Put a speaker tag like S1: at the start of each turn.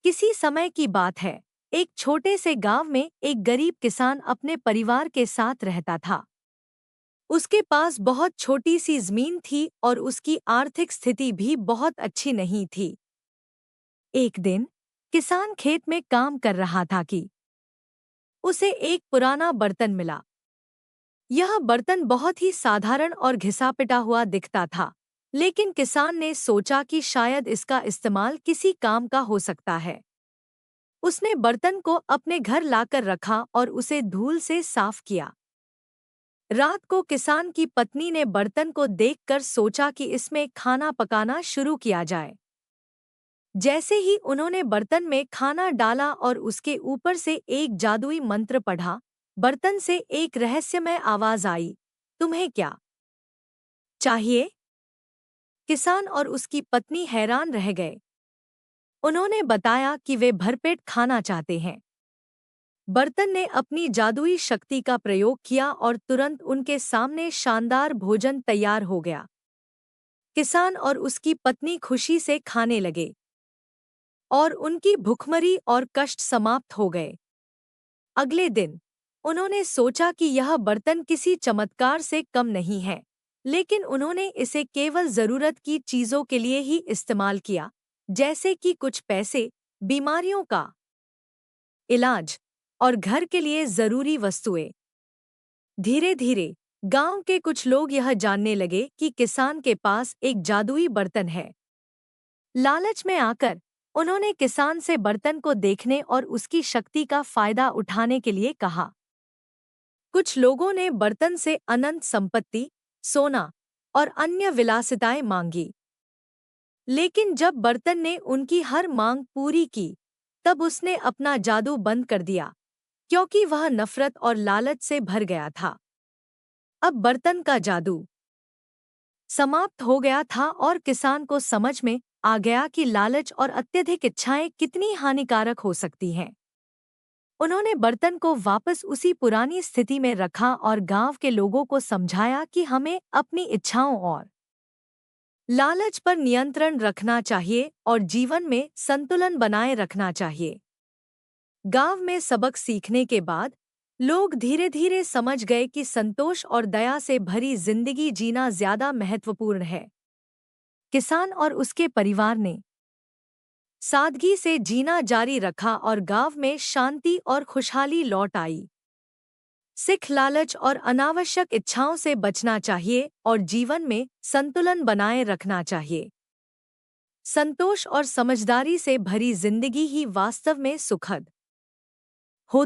S1: किसी समय की बात है। एक छोटे से गांव में एक गरीब किसान अपने परिवार के साथ रहता था। उसके पास बहुत छोटी सी जमीन थी और उसकी आर्थिक स्थिति भी बहुत अच्छी नहीं थी। एक दिन किसान खेत में काम कर रहा था कि उसे एक पुराना बर्तन मिला। यह बर्तन बहुत ही साधारण और घिसा-पिटा हुआ दिखता था, लेकिन किसान ने सोचा कि शायद इसका इस्तेमाल किसी काम का हो सकता है। उसने बर्तन को अपने घर लाकर रखा और उसे धूल से साफ किया। रात को किसान की पत्नी ने बर्तन को देखकर सोचा कि इसमें खाना पकाना शुरू किया जाए। जैसे ही उन्होंने बर्तन में खाना डाला और उसके ऊपर से एक जादुई मंत्र पढ़ा, बर्तन से एक रहस्यमय आवाज आई, तुम्हें क्या चाहिए? किसान और उसकी पत्नी हैरान रह गए। उन्होंने बताया कि वे भरपेट खाना चाहते हैं। बर्तन ने अपनी जादुई शक्ति का प्रयोग किया और तुरंत उनके सामने शानदार भोजन तैयार हो गया। किसान और उसकी पत्नी खुशी से खाने लगे और उनकी भुखमरी और कष्ट समाप्त हो गए। अगले दिन उन्होंने सोचा कि यह बर्तन किसी चमत्कार से कम नहीं है, लेकिन उन्होंने इसे केवल जरूरत की चीजों के लिए ही इस्तेमाल किया, जैसे कि कुछ पैसे, बीमारियों का इलाज और घर के लिए जरूरी वस्तुएं। धीरे धीरे गांव के कुछ लोग यह जानने लगे कि किसान के पास एक जादुई बर्तन है। लालच में आकर उन्होंने किसान से बर्तन को देखने और उसकी शक्ति का फायदा उठाने के लिए कहा। कुछ लोगों ने बर्तन से अनंत संपत्ति, सोना और अन्य विलासिताएं मांगी, लेकिन जब बर्तन ने उनकी हर मांग पूरी की, तब उसने अपना जादू बंद कर दिया, क्योंकि वह नफरत और लालच से भर गया था। अब बर्तन का जादू समाप्त हो गया था और किसान को समझ में आ गया कि लालच और अत्यधिक इच्छाएं कितनी हानिकारक हो सकती हैं। उन्होंने बर्तन को वापस उसी पुरानी स्थिति में रखा और गांव के लोगों को समझाया कि हमें अपनी इच्छाओं और लालच पर नियंत्रण रखना चाहिए और जीवन में संतुलन बनाए रखना चाहिए। गांव में सबक सीखने के बाद लोग धीरे धीरे समझ गए कि संतोष और दया से भरी जिंदगी जीना ज्यादा महत्वपूर्ण है। किसान और उसके परिवार ने सादगी से जीना जारी रखा और गांव में शांति और खुशहाली लौट आई। सिख लालच और अनावश्यक इच्छाओं से बचना चाहिए और जीवन में संतुलन बनाए रखना चाहिए। संतोष और समझदारी से भरी जिंदगी ही वास्तव में सुखद होती